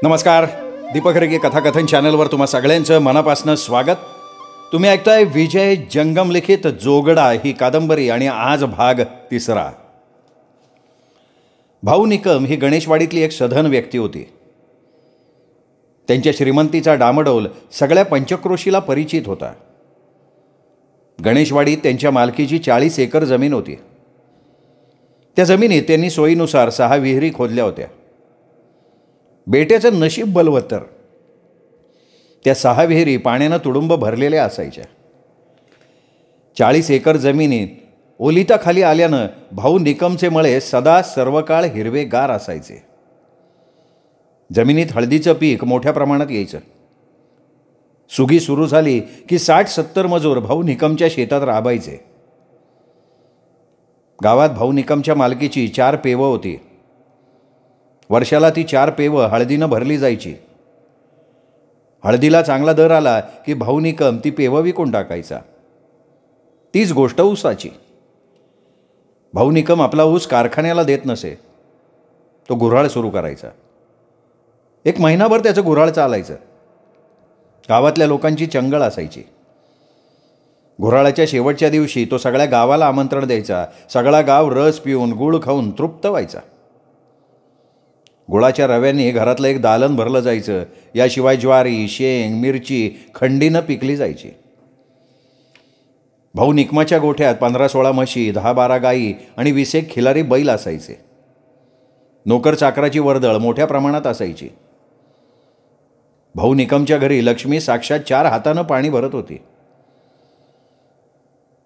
नमस्कार. दीपक रेगे कथाकथन चॅनलवर तुम्हा सगळ्यांचं मनापासून स्वागत. तुम्ही ऐकताय विजय जंगम लिखित जोगडा ही कादंबरी आणि आज भाग 3. भाऊ निकम ही गणेशवाडीतली एक सधन व्यक्ती होती. त्यांच्या श्रीमंतीचा डामडौल सगळ्या पंचक्रोशीला परिचित होता. गणेशवाडीत त्यांच्या मालकीची 40 एकर जमीन होती. त्या जमिनीत त्यांनी सोयीनुसार 6 विहिरी खोदल्या होत्या. बेट्याचं नशीब बलवत्तर. त्या 6 विहिरी पाण्यानं तुडुंब भरलेल्या असायच्या. 40 एकर जमिनीत ओलिताखाली आल्यानं भाऊ निकमचे मळे सदा सर्वकाळ हिरवेगार असायचे. जमिनीत हळदीचं पीक मोठ्या प्रमाणात यायचं. सुगी सुरू झाली की 60-70 मजूर भाऊ निकमच्या शेतात राबायचे. गावात भाऊ निकमच्या मालकीची 4 पेवं होती. वर्षाला ती 4 पेवं हळदीनं भरली जायची. हळदीला चांगला दर आला की भाऊ निकम ती पेवं विकून टाकायचा. तीच गोष्ट ऊसाची. भाऊ निकम आपला ऊस कारखान्याला देत नसे. तो गुऱ्हाळ सुरू करायचा. 1 महिनाभर त्याचं गुऱ्हाळ चालायचं. गावातल्या लोकांची चंगळ असायची. गुऱ्हाळाच्या शेवटच्या दिवशी तो सगळ्या गावाला आमंत्रण द्यायचा. सगळा गाव रस पिऊन गुळ खाऊन तृप्त व्हायचा. गुळाच्या रव्याने घरातलं एक दालन भरलं जायचं. याशिवाय ज्वारी, शेंग, मिरची खंडीनं पिकली जायची. भाऊ निकमाच्या गोठ्यात 15-16 म्हशी, 10-12 गायी आणि 20 खिलारी बैल असायचे. नोकर चाकराची वर्दळ मोठ्या प्रमाणात असायची. भाऊ निकमच्या घरी लक्ष्मी साक्षात 4 हातानं पाणी भरत होती.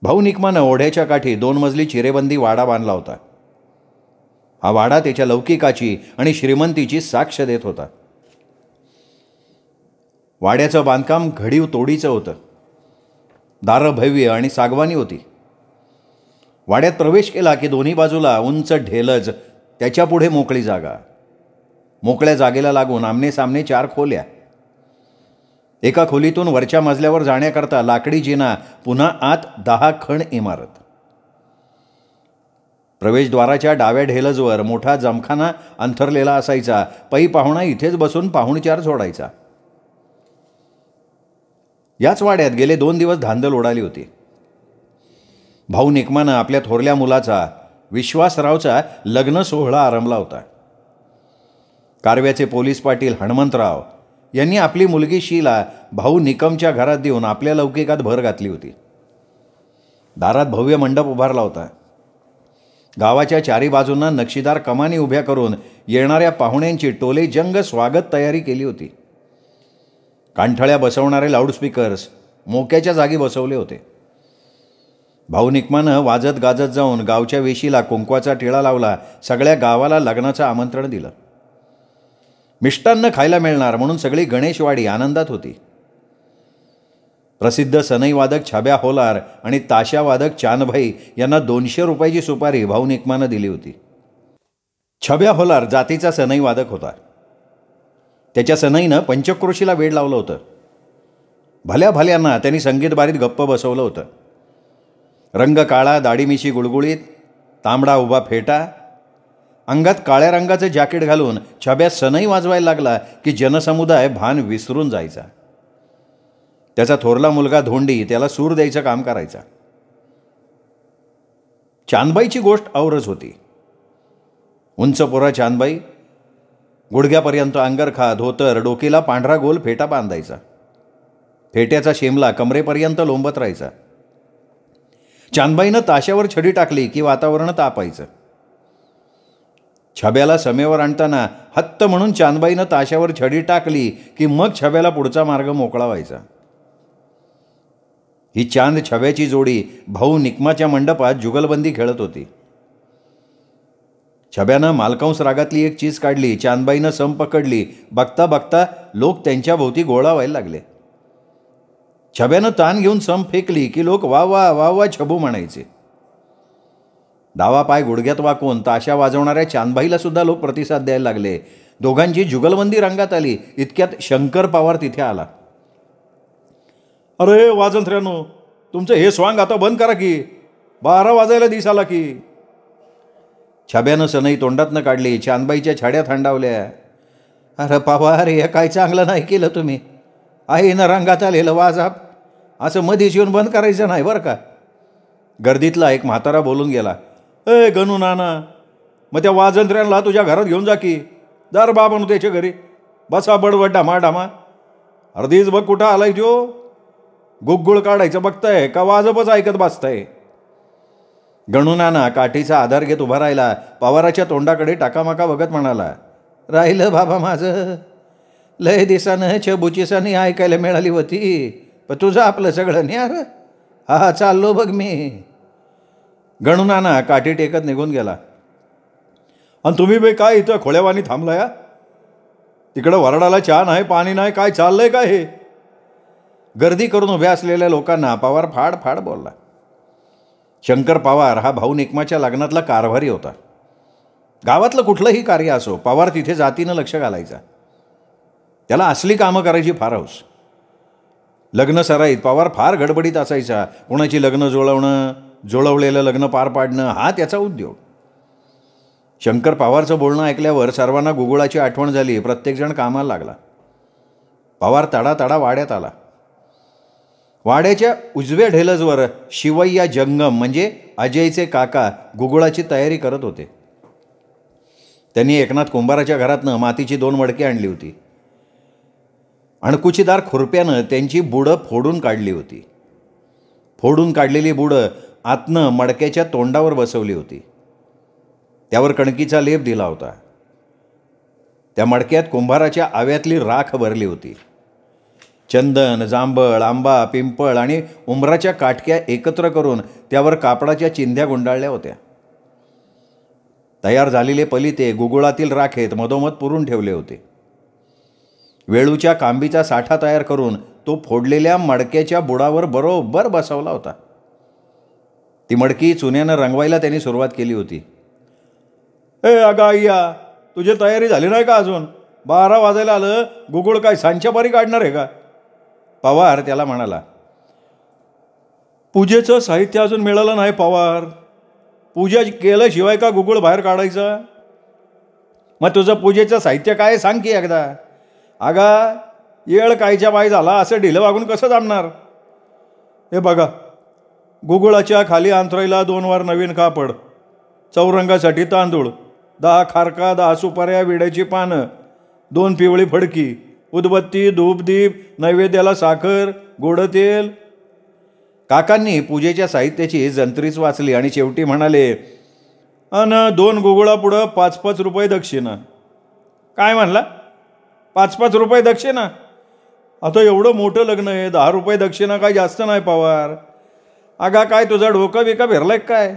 भाऊ निकमानं ओढ्याच्या काठी 2 मजली चिरेबंदी वाडा बांधला होता. हा वाडा त्याच्या लौकिकाची आणि श्रीमंतीची साक्ष देत होता. वाड्याचं बांधकाम घडीव तोडीचं होतं. दारं भव्य आणि सागवानी होती. वाड्यात प्रवेश केला की दोन्ही बाजूला उंच ढेलज, त्याच्यापुढे मोकळी जागा. मोकळ्या जागेला लागून आमने सामने 4 खोल्या. एका खोलीतून वरच्या मजल्यावर जाण्याकरता लाकडी जिना, पुन्हा आत 10 खण इमारत. प्रवेशद्वाराच्या डाव्या ढेलजवर मोठा जमखाना अंथरलेला असायचा. पै पाहुणा इथेच बसून पाहुणचार सोडायचा. याच वाड्यात गेले 2 दिवस धांदल उडाली होती. भाऊ निकमानं आपल्या थोरल्या मुलाचा, विश्वासरावचा लग्न सोहळा आरंभला होता. कारव्याचे पोलीस पाटील हनुमंतराव यांनी आपली मुलगी शीला भाऊ निकमच्या घरात देऊन आपल्या लौकिकात भर घातली होती. दारात भव्य मंडप उभारला होता. गावाच्या 4ही बाजूंना नक्षीदार कमानी उभ्या करून येणाऱ्या पाहुण्यांची टोलेजंग स्वागत तयारी केली होती. कांठळ्या बसवणारे लाऊडस्पीकर्स मोक्याच्या जागी बसवले होते. भाऊ निकमानं वाजत गाजत जाऊन गावच्या वेशीला कुंकवाचा टिळा लावला. सगळ्या गावाला लग्नाचं आमंत्रण दिलं. मिष्टान्न खायला मिळणार म्हणून सगळी गणेशवाडी आनंदात होती. प्रसिद्ध सनईवादक छब्या होलार आणि ताशावादक चानभाई यांना 200 रुपयाची सुपारी भाऊ निकमानं दिली होती. छब्या होलार जातीचा सनईवादक होता. त्याच्या सनईनं पंचक्रोशीला वेड लावलं होतं. भल्या भल्यांना त्यांनी संगीतबारीत गप्प बसवलं होतं. रंग काळा, दाढीमिशी गुळगुळीत, तांबडा उभा फेटा, अंगात काळ्या रंगाचं जॅकेट घालून छब्या सनई वाजवायला लागला की जनसमुदाय भान विसरून जायचा. त्याचा थोरला मुलगा धोंडी त्याला सूर द्यायचं काम करायचा. चांदबाईची गोष्ट औरच होती. उंच पोरा चांदबाई, गुडघ्यापर्यंत अंगरखा, धोतर, डोकीला पांढरा गोल फेटा बांधायचा. फेट्याचा शेमला कमरेपर्यंत लोंबत राहायचा. चांदबाईनं ताशावर छडी टाकली की वातावरण तापायचं. छब्याला समेवर आणताना हत्त म्हणून चांदबाईनं ताशावर छडी टाकली की मग छब्याला पुढचा मार्ग मोकळा व्हायचा. ही चांद छब्याची जोडी भाऊ निकमाच्या मंडपात जुगलबंदी खेळत होती. छब्यानं मालकांस रागातली एक चीज काढली. चांदबाईनं सम पकडली. बघता बघता लोक त्यांच्या भोवती गोळा व्हायला लागले. छब्यानं ताण घेऊन सम फेकली की लोक वा वा वा वा छबू म्हणायचे. डावा पाय गुडघ्यात वाकून ताशा वाजवणाऱ्या चांदबाईला सुद्धा लोक प्रतिसाद द्यायला लागले. दोघांची जुगलबंदी रंगात आली. इतक्यात शंकर पवार तिथे आला. अरे वाजंत्र्यानो, तुमचं हे स्वांग आता बंद करा की, 12 वाजायला दिस आला की. छब्यानं सनई तोंडातनं काढली. चांदबाईच्या छाड्या थंडावल्या. अरे पवार, हे काय चांगलं नाही केलं तुम्ही. आईनं रंगात आलेलं वाजाप असं मधीच येऊन बंद करायचं नाही बरं का. गर्दीतला एक म्हातारा बोलून गेला, ए गणू नाना, मग त्या वाजंत्र्यांना तुझ्या घरात घेऊन जा की. दार बाबा त्याच्या घरी बसा बडबड डामा डामा. अर्धीच बघ कुठं आलाय त्यो. गुगगुळ काढायचं बघताय का वाजपच ऐकत बसताय. गणू नाना काठीचा आधार घेत उभा राहिला. पवाराच्या तोंडाकडे टाकामाका बघत म्हणाला, राहिलं बाबा माझं. लय दिसानं छबुचिसानी ऐकायला मिळाली होती, पण तुझं आपलं सगळं नाही. अरे हा चाललो बघ मी. गणू नाना काठी टेकत निघून गेला. आणि तुम्ही बे काय इथं खोळ्यावानी थांबलाय? तिकडं वरडाला चहा नाही, पाणी नाही, काय चाललंय काय हे? गर्दी करून उभ्या असलेल्या लोकांना पवार फाड फाड बोलला. शंकर पवार हा भाऊ निकमाच्या लग्नातला कारभारी होता. गावातलं कुठलंही कार्य असो, पवार तिथे जातीनं लक्ष घालायचा. त्याला असली कामं करायची फार हौस. लग्न सराईत पवार फार गडबडीत असायचा. कोणाची लग्न जुळवणं, जुळवलेलं लग्न पार पाडणं हा त्याचा उद्योग. शंकर पवारचं बोलणं ऐकल्यावर सर्वांना गुगुळाची आठवण झाली. प्रत्येकजण कामाला लागला. पवार तडा तडा वाड्यात आला. वाड्याच्या उजव्या ढेलजवर शिवय्या जंगम म्हणजे अजयचे काका गुगुळाची तयारी करत होते. त्यांनी एकनाथ कुंभाराच्या घरातनं मातीची 2 मडकी आणली होती. अणकुचीदार खुरप्यानं त्यांची बुडं फोडून काढली होती. फोडून काढलेली बुडं आतनं मडक्याच्या तोंडावर बसवली होती. त्यावर कणकीचा लेप दिला होता. त्या मडक्यात कुंभाराच्या आव्यातली राख भरली होती. चंदन, जांभळ, आंबा, पिंपळ आणि उंबराच्या काटक्या एकत्र करून त्यावर कापडाच्या चिंध्या गुंडाळल्या होत्या. तयार झालेले पलिते गुगुळातील राखेत मधोमध पुरून ठेवले होते. वेळूच्या कांबीचा साठा तयार करून तो फोडलेल्या मडक्याच्या बुडावर बरोबर बसवला होता. ती मडकी चुन्यानं रंगवायला त्यांनी सुरुवात केली होती. ए अगा अय्या, तुझी तयारी झाली नाही का अजून? 12 वाजायला आलं. गुगुळ काय सांच्या पारी काढणार आहे का? पवार त्याला म्हणाला. पूजेचं साहित्य अजून मिळालं नाही पवार. पूजा केल्याशिवाय का गुगुळ बाहेर काढायचा? मग तुझं पूजेचं साहित्य काय सांग की एकदा. अगा येळ कायच्या बाय झाला असं ढिलं वागून कसं जमणार? हे बघा, गुगुळाच्या खाली अंतरायला 2 वार नवीन कापड, चौरंगासाठी तांदूळ, 10 खारका, 10 सुपाऱ्या, विड्याची पानं, 2 पिवळी फडकी, उदबत्ती, धूपदीप, नैवेद्याला साखर, गोड तेल. काकांनी पूजेच्या साहित्याची जंत्रीच वाचली आणि शेवटी म्हणाले, अन 2 गुगुळापुढं 5-5 रुपये दक्षिणा. काय म्हणला? 5-5 रुपये दक्षिणा? आता एवढं मोठं लग्न आहे, 10 रुपये दक्षिणा काय जास्त नाही पवार. अगा काय तुझा डोकं बिका फिरलाय काय?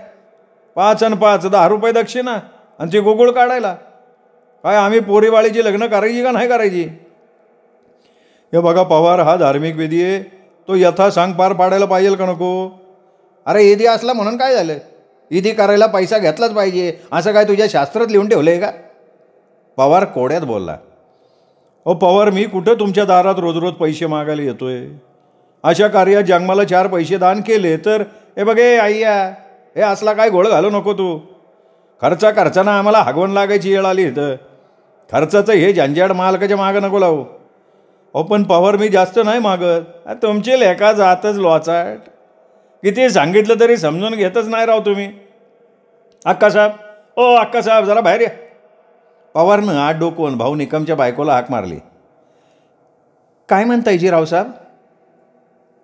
5 आणि 5 10 रुपये दक्षिणा आणि ती गुगुळ काढायला? काय आम्ही पोरीवाळीची लग्न करायची का नाही करायची? हे बघा पवार, हा धार्मिक विधी आहे, तो यथासांग पार पाडायला पाहिजे का नको? अरे ईदी असला म्हणून काय झालं? ईदी करायला पैसा घेतलाच पाहिजे असं काय तुझ्या शास्त्रात लिहून ठेवलं आहे का? पवार कोड्यात बोलला. अहो पवार, मी कुठं तुमच्या दारात रोज रोज पैसे मागायला येतोय? अशा कार्यात जन्माला 4 पैसे दान केले तर हे बघे आईया, हे असला काय घोळ घालू नको तू. खर्चानं आम्हाला हागवण लागायची वेळ आली इथं. खर्चाचं हे झंझाट मालकाच्या मागं नको लावू. अहो पण पवार, मी जास्त नाही मागत. तुमचे लेखा जातच लोचाट. किती सांगितलं तरी समजून घेतच नाही राव तुम्ही. अक्कासाहेब, ओ अक्कासाहेब, जरा बाहेर या. पवारनं आत डोकवून भाऊ निकमच्या बायकोला हाक मारली. काय म्हणताय जी रावसाहेब?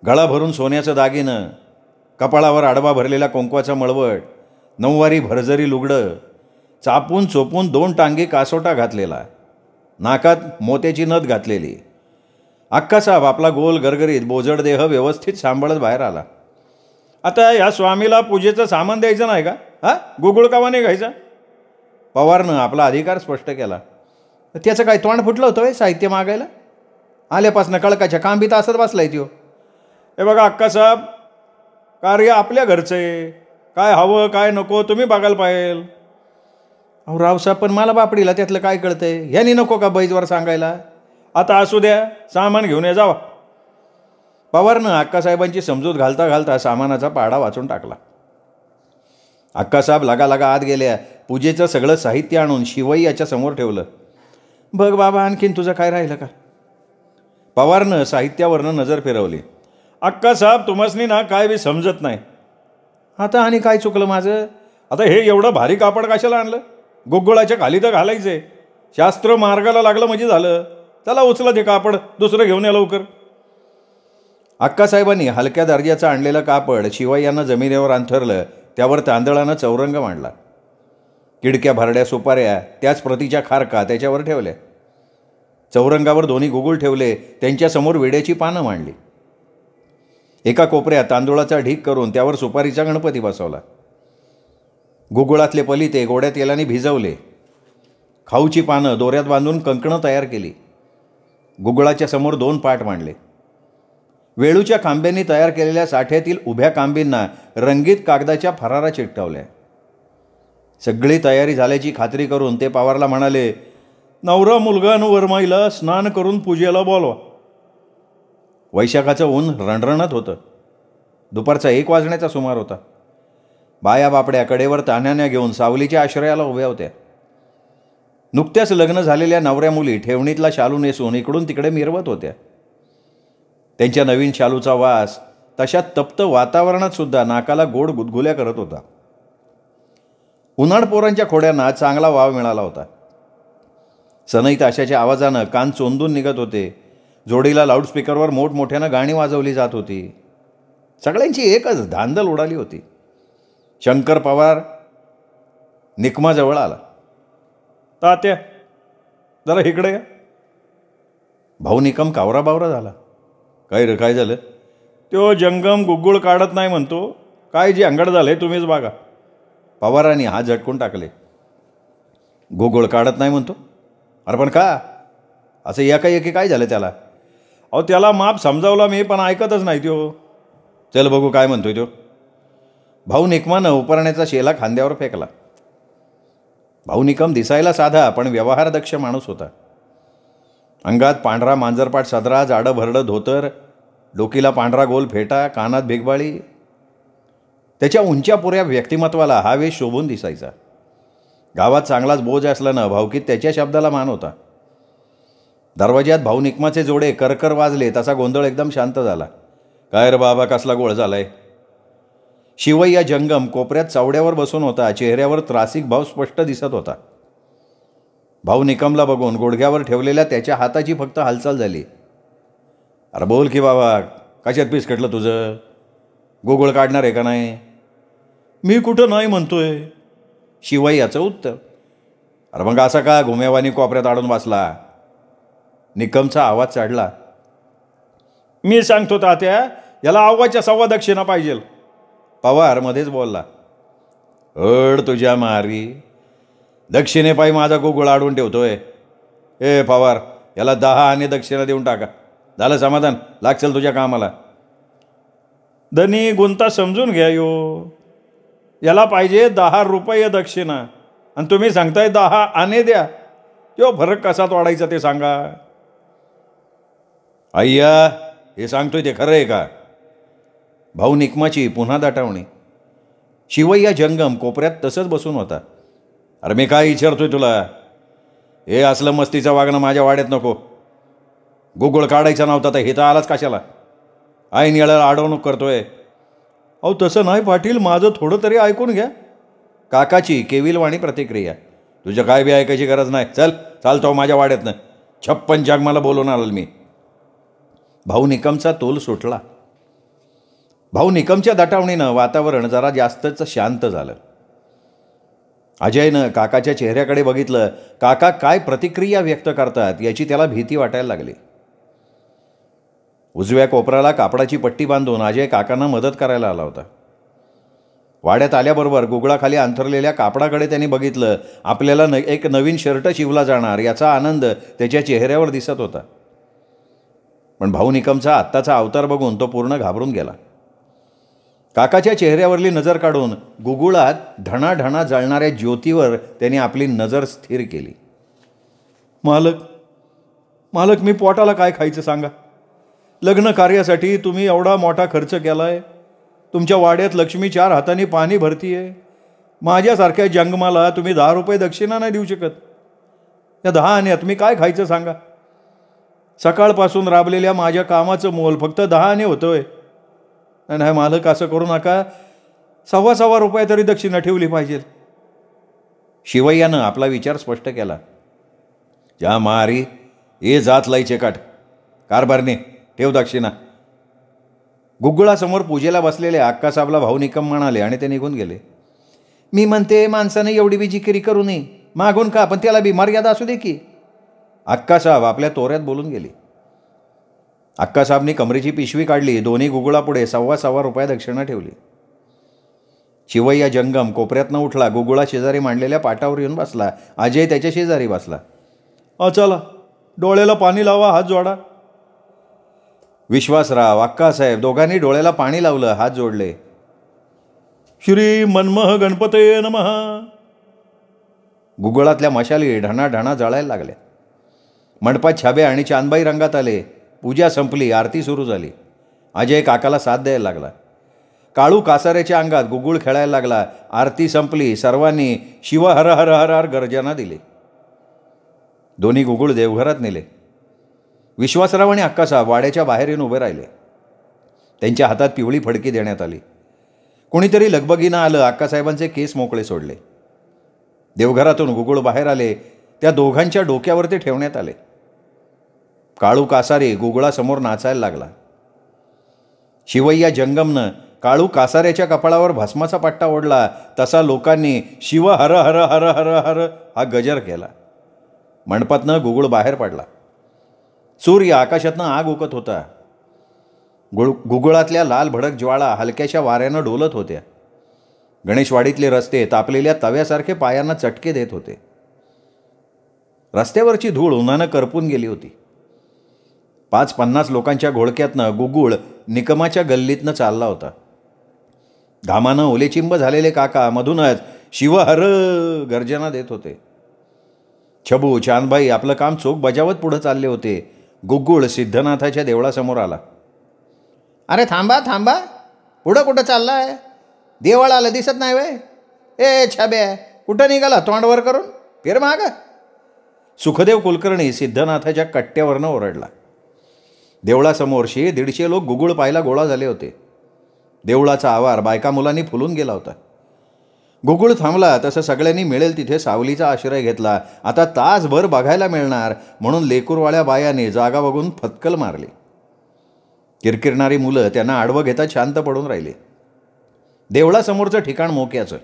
गळा भरून सोन्याचं दागिनं, कपाळावर आडवा भरलेला कुंकवाचा मळवट, 9वारी भरजरी लुगडं, चापून चोपून 2 टांगे कासोटा घातलेला, नाकात मोत्याची नथ घातलेली. अक्कासाहेब आपला गोल गरगरीत बोजड देह व्यवस्थित सांभाळत बाहेर आला. आता या स्वामीला पूजेचं सामान द्यायचं नाही का? गुगुळ कावा निघायचा? पवारनं आपला अधिकार स्पष्ट केला. त्याचं काय तोंड फुटलं होतं साहित्य मागायला? आल्यापासनं कळकाच्या कांबीत असत बसलाय त्यो. हे बघा अक्कासाहेब, कार्य आपल्या घरचं आहे. काय हवं काय नको तुम्ही बघायला पाहिजे. अहो रावसाहेब, पण मला बापडीला त्यातलं काय कळतंय? ह्यानी नको का बैजवर सांगायला? आता असू द्या, सामान घेऊन या जावा. पवारनं अक्कासाहेबांची समजूत घालता घालता सामानाचा पाडा वाचून टाकला. अक्कासाहेब लगा आत गेल्या. पूजेचं सगळं साहित्य आणून शिवय्याच्या समोर ठेवलं. बघ बाबा, आणखीन तुझं काय राहिलं का? पवारनं साहित्यावरनं नजर फिरवली. अक्का साहेब, तुम्हासनी ना काय बी समजत नाही. आता आणि काय चुकलं माझं? आता हे एवढं भारी कापड कशाला आणलं? गुगुळाच्या खाली तर घालायचे. शास्त्र मार्गाला लागलं म्हणजे झालं. चला उचला ते कापड, दुसरं घेऊन या लवकर. अक्कासाहेबांनी हलक्या दर्जाचं आणलेलं कापड शिवाई यांना जमिनीवर अंथरलं. त्यावर तांदळानं चौरंग मांडला. किडक्या भरड्या सुपाऱ्या, त्याच प्रतीच्या खारका त्याच्यावर ठेवल्या. चौरंगावर दोन्ही गुगुळ ठेवले. त्यांच्यासमोर विड्याची पानं मांडली. एका कोपऱ्यात तांदूळाचा ढीक करून त्यावर सुपारीचा गणपती बसवला. गुगुळातले पलिते गोड्या तेलाने भिजवले. खाऊची पानं दोऱ्यात बांधून कंकणं तयार केली. गुगुळाच्या समोर 2 पाट मांडले. वेळूच्या कांब्यांनी तयार केलेल्या साठ्यातील उभ्या कांबींना रंगीत कागदाच्या फरारा चिकटवल्या. सगळी तयारी झाल्याची खात्री करून ते पवारला म्हणाले, नवरा मुलगा आणि वरमाईला स्नान करून पूजेला बोलवा. वैशाखाचं ऊन रणरणत होतं. दुपारचा 1 वाजण्याचा सुमार होता. बाया बापड्या कडेवर तान्हाण्या घेऊन सावलीच्या आश्रयाला उभ्या होत्या. नुकत्याच लग्न झालेल्या नवऱ्या मुली ठेवणीतला शालू नेसून इकडून तिकडे मिरवत होत्या. त्यांच्या नवीन शालूचा वास तशा तप्त वातावरणात सुद्धा नाकाला गोड गुदगुल्या करत होता. उन्हाळ पोरांच्या खोड्यांना चांगला वाव मिळाला होता. सनई ताशाच्या आवाजानं कान चोंदून निघत होते. जोडीला लाऊडस्पीकरवर मोठमोठ्यानं गाणी वाजवली जात होती. सगळ्यांची एकच धांदल उडाली होती. शंकर पवार निकमाजवळ आला. तात्या, जरा इकडे या. भाऊ निकम कावराबावरा झाला. काय रे, काय झालं? तो जंगम गुगुळ काढत नाही म्हणतो. काय जे अंगड झाले तुम्हीच बघा. पवारांनी हात झटकून टाकले. गुगुळ काढत नाही म्हणतो? अरे पण का? असं एकाएकी काय झालं त्याला? अहो, त्याला माप समजावला मी, पण ऐकतच नाही तो. चल बघू काय म्हणतोय तो. भाऊ निकमानं उपरण्याचा शेला खांद्यावर फेकला. भाऊ निकम दिसायला साधा पण व्यवहारदक्ष माणूस होता. अंगात पांढरा मांजरपाट सदरा, जाडं भरडं धोतर, डोकीला पांढरा गोल फेटा, कानात भिगबाळी. त्याच्या उंच्यापुऱ्या व्यक्तिमत्वाला हा वेश शोभून दिसायचा. गावात चांगलाच बोज असल्यानं भाऊकीत त्याच्या शब्दाला मान होता. दरवाज्यात भाऊ निकमाचे जोडे करकर वाजले तसा गोंधळ एकदम शांत झाला. काय रे बाबा, कसला गोळ झालाय? शिवय्या जंगम कोपऱ्यात चावड्यावर बसून होता. चेहऱ्यावर त्रासिक भाव स्पष्ट दिसत होता. भाऊ निकमला बघून गुडघ्यावर ठेवलेल्या त्याच्या हाताची फक्त हालचाल झाली. अरे बोल की बाबा, कशात पिसकटलं तुझं? गुगुळ काढणार आहे का नाही? मी कुठं नाही म्हणतोय. शिवय्याचं उत्तर. अरे मग असा का घुमेवानी कोपऱ्यात अडून बसला? निकमचा आवाज चढला. मी सांगतो तात्या, याला अव्वाच्या सव्वा दक्षिणा पाहिजे. पवार मध्येच बोलला. अड तुझ्या मारी, दक्षिणेपायी माझा गुगुळ अडवून ठेवतोय. ए पवार, याला 10 आणे दक्षिणा देऊन टाका. झालं समाधान, लागचल तुझ्या कामाला. धनी गुंता समजून घ्या यो. याला पाहिजे 10 रुपये दक्षिणा आणि तुम्ही सांगताय 10 आणे द्या. तो फरक कसा तोडायचा ते सांगा. अय्या, हे सांगतोय ते खरं आहे का? भाऊ निकमाची पुन्हा दाटावणी. शिवय्या जंगम कोपऱ्यात तसंच बसून होता. अरे मी काय विचारतोय तुला? हे असलं मस्तीचं वागणं माझ्या वाड्यात नको. गुगुळ काढायचा नव्हता तर हे तर आलाच कशाला? ऐन येळाला अडवणूक करतोय. अहो तसं नाही पाटील, माझं थोडं तरी ऐकून घ्या. काकाची केविलवाणी प्रतिक्रिया. तुझं काय बी ऐकायची गरज नाही. चल, चालतो माझ्या वाड्यातनं. 56 जाग मला बोलून आलं मी. भाऊ निकमचा तोल सुटला. भाऊ निकमच्या दटावणीनं वातावरण जरा जास्तच शांत झालं. अजयनं काकाच्या चेहऱ्याकडे बघितलं. काका काय प्रतिक्रिया व्यक्त करतात याची त्याला भीती वाटायला लागली. उजव्या कोपऱ्याला कापडाची पट्टी बांधून अजय काकांना मदत करायला आला होता. वाड्यात आल्याबरोबर गुगळाखाली अंथरलेल्या कापडाकडे त्यांनी बघितलं. आपल्याला एक नवीन शर्ट शिवला जाणार याचा आनंद त्याच्या चेहऱ्यावर दिसत होता. पण भाऊ निकमचा आत्ताचा अवतार बघून तो पूर्ण घाबरून गेला. काकाच्या चेहऱ्यावरली नजर काढून गुगुळात ढणाढणा जळणाऱ्या ज्योतीवर त्यांनी आपली नजर स्थिर केली. मालक, मी पोटाला काय खायचं सांगा? लग्न कार्यासाठी तुम्ही एवढा मोठा खर्च केलाय. तुमच्या वाड्यात लक्ष्मी 4 हातांनी पाणी भरतीये. माझ्यासारख्या जंगमाला तुम्ही 10 रुपये दक्षिणा नाही देऊ शकत. या 10 आण्यात मी काय खायचं सांगा? सकाळपासून राबलेल्या माझ्या कामाचं मोल फक्त 10 आणे होतोय. नाही मालक, असं करू नका. 1.25 रुपये तरी दक्षिणा ठेवली पाहिजे. शिवय्यानं आपला विचार स्पष्ट केला. ज्या मारी ए जात लाईचे काठ कारभारने ठेव दक्षिणा. गुग्गुळासमोर पूजेला बसलेले अक्कासाहेबला भाऊ निकम म्हणाले आणि ते निघून गेले. मी म्हणते माणसाने एवढी बी जिकिरी करू नये. मागून का, पण त्याला बी मर्यादा असू दे की. अक्कासाहेब आपल्या तोऱ्यात बोलून गेली. अक्कासाहेबनी कमरेची पिशवी काढली. दोन्ही गुगुळापुढे 1.25 रुपये दक्षिणा ठेवली. शिवय्या जंगम कोपऱ्यातनं उठला. गुगुळा शेजारी मांडलेल्या पाटावर येऊन बसला. अजय त्याच्या शेजारी बसला. चला, डोळ्याला पाणी लावा, हात जोडा. विश्वासराव, अक्कासाहेब दोघांनी डोळ्याला पाणी लावलं, हात जोडले. श्री मनमह गणपते नमः. गुगळातल्या मशाली ढणाढणा जळायला लागल्या. मंडपात छाब्या आणि चांदबाई रंगात आले. पूजा संपली, आरती सुरू झाली. अजय काकाला साथ द्यायला लागला. काळू कासाऱ्याच्या अंगात गुगुळ खेळायला लागला. आरती संपली. सर्वांनी शिव हर हर हर हर गर्जना दिली. दोन्ही गुगुळ देवघरात नेले. विश्वासराव आणि अक्कासाहेब वाड्याच्या बाहेर येऊन उभे राहिले. त्यांच्या हातात पिवळी फडकी देण्यात आली. कोणीतरी लगबगीनं आलं. अक्कासाहेबांचे केस मोकळे सोडले. देवघरातून गुगुळ बाहेर आले. त्या दोघांच्या डोक्यावर ते ठेवण्यात आले. काळू कासारे गुगुळासमोर नाचायला लागला. शिवय्या जंगमनं काळू कासाऱ्याच्या कपाळावर भस्माचा पट्टा ओढला. तसा लोकांनी शिव हर हर हर हर हर हा गजर केला. मंडपातनं गुगुळ बाहेर पडला. सूर्य आकाशातनं आग उकत होता. गुगुळातल्या लाल भडक ज्वाळा हलक्याशा वाऱ्यानं डोलत होत्या. गणेशवाडीतले रस्ते तापलेल्या तव्यासारखे पायांना चटके देत होते. रस्त्यावरची धूळ उन्हानं करपून गेली होती. 5-50 लोकांच्या घोळक्यातनं गुगुळ निकमाच्या गल्लीतनं चालला होता. घामानं ओलेचिंब झालेले काका मधूनच शिवहर गर्जना देत होते. छबू चांदबाई आपलं काम चोख बजावत पुढं चालले होते. गुगुळ सिद्धनाथाच्या देवळासमोर आला. अरे थांबा थांबा, पुढं कुठं चाललाय? देवळ आलं दिसत नाही वय? ए छाब्या, कुठं निघाला तोंडवर करून? फिर माग. सुखदेव कुलकर्णी सिद्धनाथाच्या कट्ट्यावरनं ओरडला. देवळासमोर 100-150 लोक गुगुळ पाहायला गोळा झाले होते. देवळाचा आवार बायका मुलांनी फुलून गेला होता. गुगुळ थांबला तसं सगळ्यांनी मिळेल तिथे सावलीचा आश्रय घेतला. आता तासभर बघायला मिळणार म्हणून लेकूरवाळ्या बायाने जागा बघून फतकल मारली. किरकिरणारी मुलं त्यांना आडवं घेता शांत पडून राहिले. देवळासमोरचं ठिकाण मोक्याचं.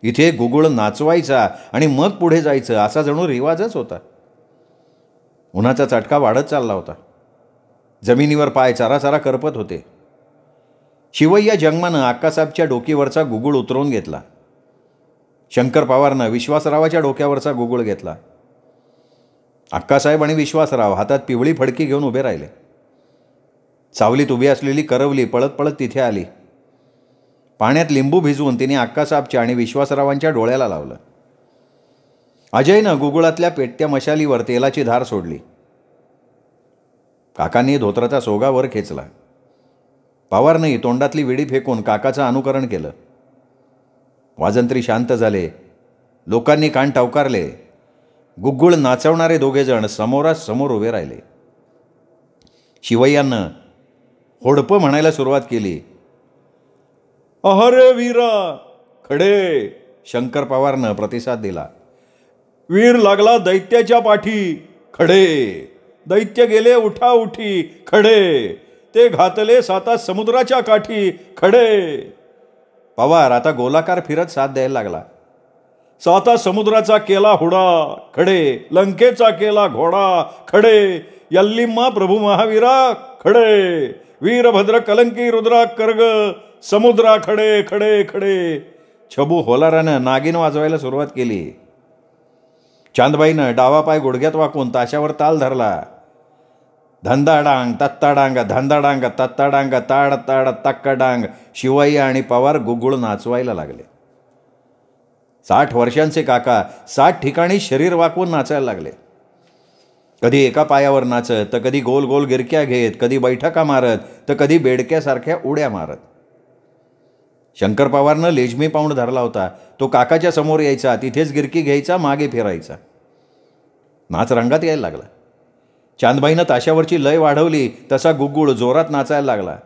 इथे गुगुळ नाचवायचा आणि मग पुढे जायचं असा जणू रिवाजच होता. उन्हाचा चटका वाढत चालला होता. जमिनीवर पाय चाराचारा करपत होते. शिवय्या जंगमानं अक्कासाहेबच्या डोकीवरचा गुगुळ उतरवून घेतला. शंकर पवारनं विश्वासरावाच्या डोक्यावरचा गुगुळ घेतला. अक्कासाहेब आणि विश्वासराव हातात पिवळी फडकी घेऊन उभे राहिले. सावलीत उभी असलेली करवली पळत पळत तिथे आली. पाण्यात लिंबू भिजवून तिने अक्कासाहेबच्या आणि विश्वासरावांच्या डोळ्याला लावलं. अजयनं गुगुळातल्या पेटत्या मशालीवर तेलाची धार सोडली. काकांनी धोत्राचा सोगा वर खेचला. पवारनंही तोंडातली विडी फेकून काकाचं अनुकरण केलं. वाजंत्री शांत झाले. लोकांनी कान टवकारले. गुगुळ नाचवणारे दोघेजण समोरासमोर उभे राहिले. शिवय्यानं होडपं म्हणायला सुरुवात केली. अहरे वीरा खडे. शंकर पवारनं प्रतिसाद दिला. वीर लागला दैत्याच्या पाठी खडे. दैत्य गेले उठा उठी खडे. ते घातले 7 समुद्राच्या काठी खडे. पवार आता गोलाकार फिरत साथ द्यायला लागला. 7 समुद्राचा केला हुडा खडे. लंकेचा केला घोडा खडे. यल्लिम्मा प्रभू महावीरा खडे. वीरभद्र कलंकी रुद्रा कर्ग समुद्रा खडे खडे खडे. छबू होलारानं नागिन वाजवायला सुरुवात केली. चांदबाईनं डावा पाय गुडघ्यात वाकून ताशावर ताल धरला. धंदाडांग तत्ताडांग धंदाडांग तत्ताडांग ताड ताड तक्काडांग. शिवय्या आणि पवार गुगुळ नाचवायला लागले. 60 वर्षांचे काका 60 ठिकाणी शरीर वाकवून नाचायला लागले. कधी एका पायावर नाचत तर कधी गोल गोल गिरक्या घेत, कधी बैठका मारत तर कधी बेडक्यासारख्या उड्या मारत. शंकर पवारनं लेजमी पाऊंड धरला होता. तो काकाच्या समोर यायचा, तिथेच गिरकी घ्यायचा, मागे फिरायचा. नाच रंगात यायला लागला. चांदबाईनं ताशावरची लय वाढवली तसा गुग्गुळ जोरात नाचायला लागला.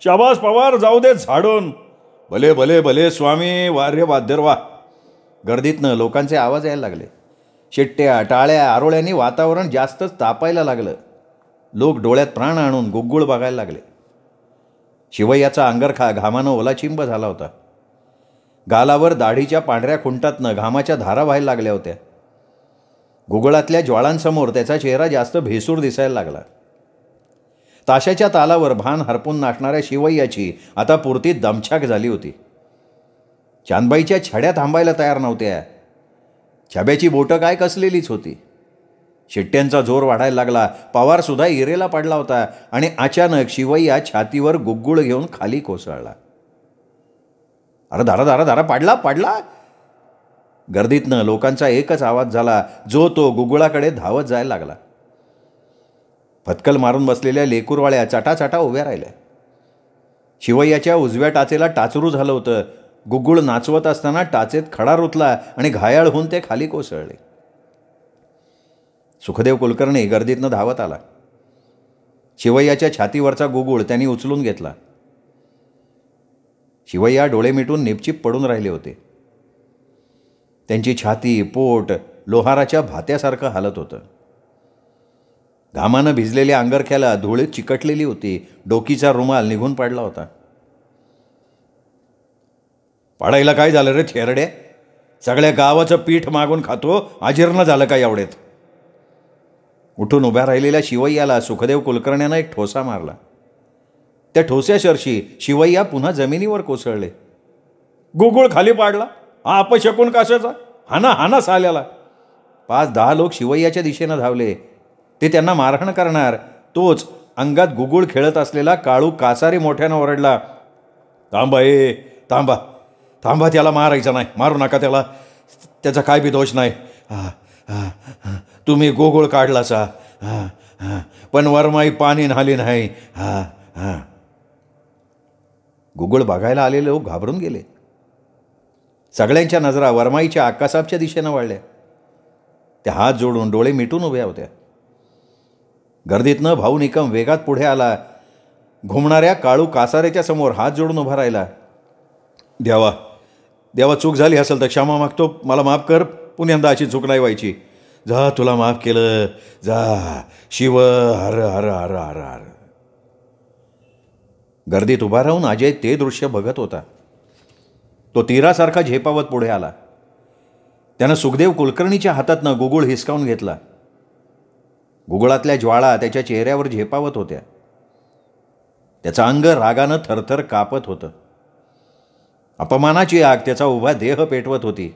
शाबास पवार, जाऊ दे झाडून. भले भले भले स्वामी, वार्य वाद्यरवा. गर्दीतनं लोकांचे आवाज यायला लागले. शिट्ट्या, टाळ्या, आरोळ्यांनी वातावरण जास्तच तापायला लागलं. लोक डोळ्यात प्राण आणून गुग्गुळ बघायला लागले. शिवय्याचा अंगरखा घामानं ओलाचिंब झाला होता. गालावर दाढीच्या पांढऱ्या खुंटातनं घामाच्या धारा व्हायला लागल्या होत्या. गुगळातल्या ज्वाळांसमोर त्याचा चेहरा जास्त भेसूर दिसायला लागला. ताशाच्या तालावर भान हरपून नाचणाऱ्या शिवय्याची आता पुरती दमछाक झाली होती. चांदबाईच्या छड्या थांबायला तयार नव्हत्या. छब्याची बोटं काय कसलेलीच होती. शिट्ट्यांचा जोर वाढायला लागला. पवारसुद्धा इरेला पडला होता आणि अचानक शिवय्या छातीवर गुग्गुळ घेऊन खाली कोसळला. अरे धारा धारा धारा, पाडला पाडला. गर्दीतनं लोकांचा एकच आवाज झाला, जो तो गुग्गुळाकडे धावत जायला लागला. फतकल मारून बसलेल्या लेकूरवाळ्या चटाचटा उभ्या राहिल्या. शिवय्याच्या उजव्या टाचेला टाचरू झालं होतं. गुग्गुळ नाचवत असताना टाचेत खडा रुतला आणि घायाळ होऊन ते खाली कोसळले. सुखदेव कुलकर्णी गर्दीतनं धावत आला. शिवय्याच्या छातीवरचा गुग्गुळ त्यांनी उचलून घेतला. शिवय्या डोळे मिटून निपचिप पडून राहिले होते. त्यांची छाती, पोट लोहाराच्या भात्यासारखं हालत होतं. घामानं भिजलेल्या अंगरख्याला धुळीत चिकटलेली होती. डोकीचा रुमाल निघून पडला होता. पाडायला काय झालं रे थेरडे? सगळ्या गावाचं पीठ मागून खातो, अजीर्ण झालं का एवढेत? उठून उभ्या राहिलेल्या शिवय्याला सुखदेव कुलकर्ण्यानं एक ठोसा मारला. त्या ठोस्याशर्षी शिवय्या पुन्हा जमिनीवर कोसळले. गुग्गुळ खाली पाडला. हा अपशकून कशाचा? हाना हाना साल्याला. 5-10 लोक शिवय्याच्या दिशेनं धावले. ते त्यांना मारहाण करणार. तोच अंगात गुग्गुळ खेळत असलेला काळू कासारी मोठ्यानं ओरडला, थांबा ए थांबा थांबा, त्याला मारायचं नाही, मारू नका त्याला, त्याचा काय बी दोष नाही. तुम्ही गुग्गुळ काढलासा, पण वरमाई पाणी न्हाली नाही. गुग्गुळ बघायला आलेले लोक घाबरून गेले. सगळ्यांच्या नजरा वरमाईच्या आक्कासाहेबच्या दिशेनं वळल्या. त्या हात जोडून डोळे मिटून उभ्या होत्या. गर्दीतनं भाऊ निकम वेगात पुढे आला. घुमणाऱ्या काळू कासारेच्या समोर हात जोडून उभा राहिला. देवा देवा, चूक झाली असेल तर क्षमा मागतो, मला माफ कर, पुण्यांदा अशी चूक नाही व्हायची. जा, तुला माफ केलं, जा शिव, हर हर हर हर हर. गर्दीत उभा राहून अजय ते दृश्य बघत होता. तो तीरासारखा झेपावत पुढे आला. त्यानं सुखदेव कुलकर्णीच्या हातातनं गुग्गुळ हिसकावून घेतला. गुग्गुळातल्या ज्वाळा त्याच्या चेहऱ्यावर झेपावत होत्या. त्याचं अंग रागानं थरथर कापत होतं. अपमानाची आग त्याचा उभा देह पेटवत होती.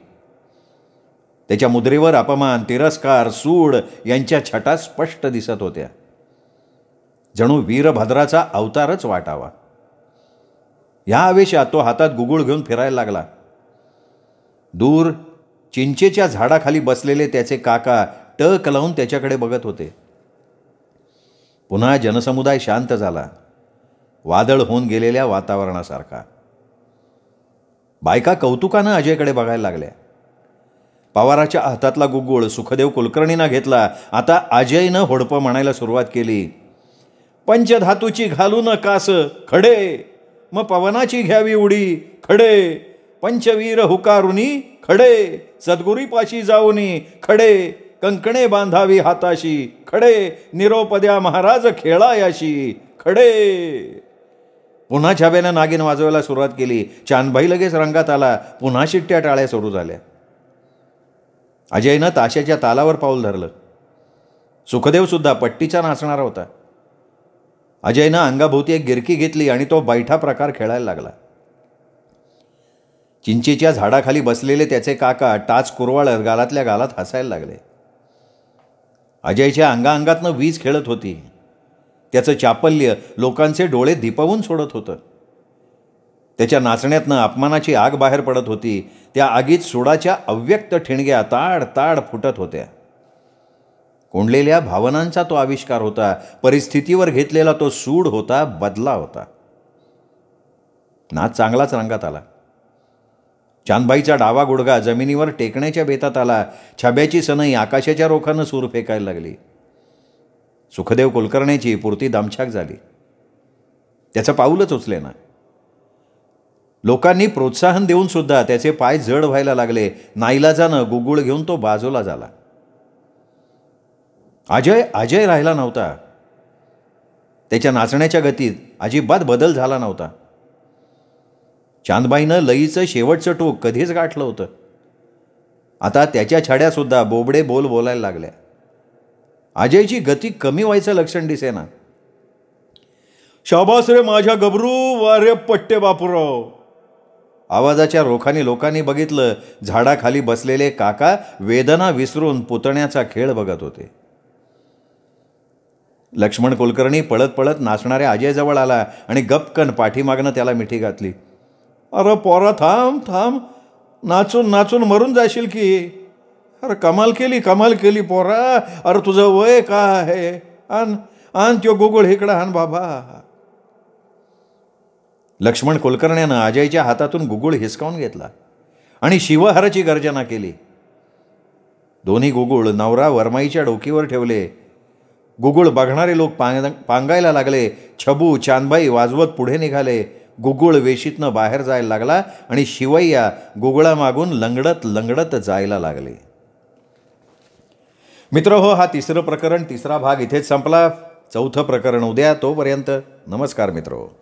त्याच्या मुद्रेवर अपमान, तिरस्कार, सूड यांच्या छटा स्पष्ट दिसत होत्या. जणू वीरभद्राचा अवतारच वाटावा. या आवेशात तो हातात गुग्गुळ घेऊन फिरायला लागला. दूर चिंचेच्या झाडाखाली बसलेले त्याचे काका टक लावून त्याच्याकडे बघत होते. पुन्हा जनसमुदाय शांत झाला, वादळ होऊन गेलेल्या वातावरणासारखा. बायका कौतुकानं अजयकडे बघायला लागल्या. पवाराच्या हातातला गुग्गुळ सुखदेव कुलकर्णीनं घेतला. आता अजयनं होडपं म्हणायला सुरुवात केली, पंचधातूची घालू न कास खडे, मग पवनाची घ्यावी उडी खडे, पंचवीर हुकारुनी खडे, सद्गुरीपाशी जाऊनी खडे, कंकणे बांधावी हाताशी खडे, निरोप द्या महाराज खेळायाशी खडे. पुन्हा छाब्यानं नागिन वाजवायला सुरुवात केली. चांदबाई लगेच रंगात आला. पुन्हा शिट्ट्या टाळ्या सुरू झाल्या. अजयनं ताशाच्या तालावर पाऊल धरलं. सुखदेवसुद्धा पट्टीचा नाचणारा होता. अजयनं अंगाभोवती एक गिरकी घेतली आणि तो बैठा प्रकार खेळायला लागला. चिंचेच्या झाडाखाली बसलेले त्याचे काका टाच कुरवाळत गालातल्या गालात हसायला लागले. अजयच्या अंगाअंगातनं वीज खेळत होती. त्याचं चापल्य लोकांचे डोळे दिपवून सोडत होतं. त्याच्या नाचण्यातनं अपमानाची आग बाहेर पडत होती. त्या आगीत सुडाच्या अव्यक्त ठिणग्या ताड ताड फुटत होत्या. कोंडलेल्या भावनांचा तो आविष्कार होता. परिस्थितीवर घेतलेला तो सूड होता, बदला होता. नाच चांगलाच रंगात आला. चांदबाईचा डावा गुडघा जमिनीवर टेकण्याच्या बेतात आला. छब्याची सनई आकाशाच्या रोखानं सूर फेकायला लागली. सुखदेव कुलकर्ण्याची पुरती दामछाक झाली. त्याचं पाऊलच उचलेना. लोकांनी प्रोत्साहन देऊन सुद्धा त्याचे पाय जड व्हायला लागले. नाईलाजानं गुगुळ घेऊन तो बाजूला झाला. अजय राहिला नव्हता. त्याच्या नाचण्याच्या गतीत अजिबात बदल झाला नव्हता. चांदबाईनं लईचं शेवटचं टोक कधीच गाठलं होतं. आता त्याच्या छड्यासुद्धा बोबडे बोल बोलायला लागल्या. अजयची गती कमी व्हायचं लक्षण दिसेना. शाबास रे माझ्या गबरू, वारे पट्टे बापूराव. आवाजाच्या रोखाने लोकांनी बघितलं. झाडाखाली बसलेले काका वेदना विसरून पुतण्याचा खेळ बघत होते. लक्ष्मण कुलकर्णी पळत पळत नाचणाऱ्या अजयजवळ आला आणि गपकन पाठीमागनं त्याला मिठी घातली. अरे पोरा, थांब थांब, नाचून नाचून मरून जाशील की. अरे कमाल केली पोरा. अरे तुझं वय काय आहे? आण त्यो गुगुळ इकडं आण बाबा. लक्ष्मण कुलकर्ण्यानं अजयच्या हातातून गुगुळ हिसकावून घेतला आणि शिवहराची गर्जना केली. दोन्ही गुगुळ नवरा वरमाईच्या डोकीवर ठेवले. गुगुळ बघणारे लोक पांगायला लागले. छबू चांदबाई वाजवत पुढे निघाले. गुगुळ वेशीतनं बाहेर जायला लागला आणि शिवय्या गुगळामागून लंगडत लंगडत जायला लागले. मित्रहो, हा तिसरं प्रकरण, तिसरा भाग इथेच संपला. चौथं प्रकरण उद्या. तोपर्यंत नमस्कार मित्रहो.